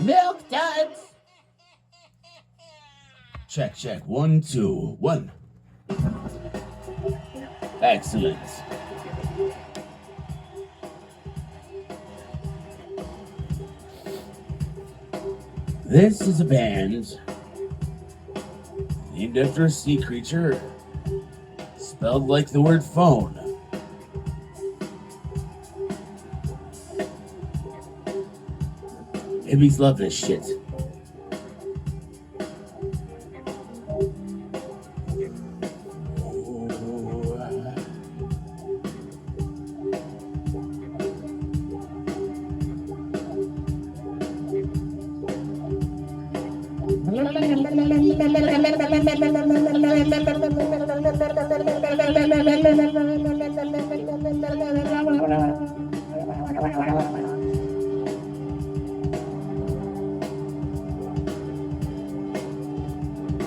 Milk duds. Check, check. 1, 2, 1. Excellent. This is a band named after a sea creature spelled like the word phone. Hippies love this shit.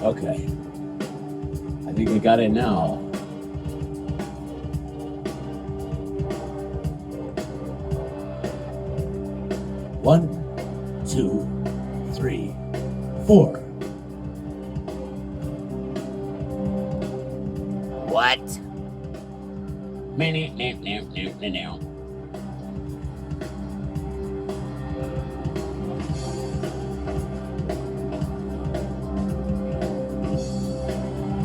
Okay. I think I got it now. One, 2, 3, 4. What? No.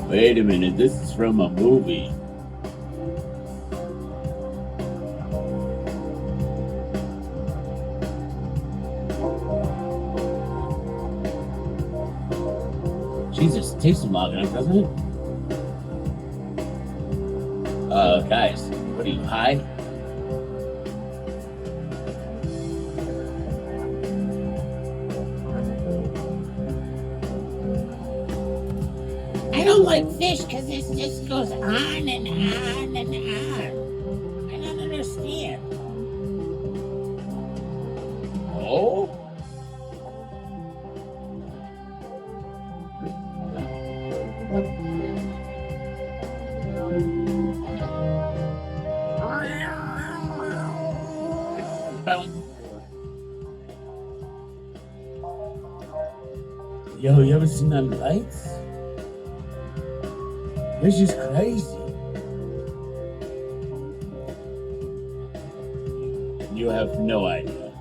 Wait a minute, this is from a movie. Jesus, it takes long enough, doesn't it? Guys, what are you, high? I don't like fish because this just goes on and on and on. I don't understand. Oh? Yo, you ever seen them lights? It's just crazy. You have no idea.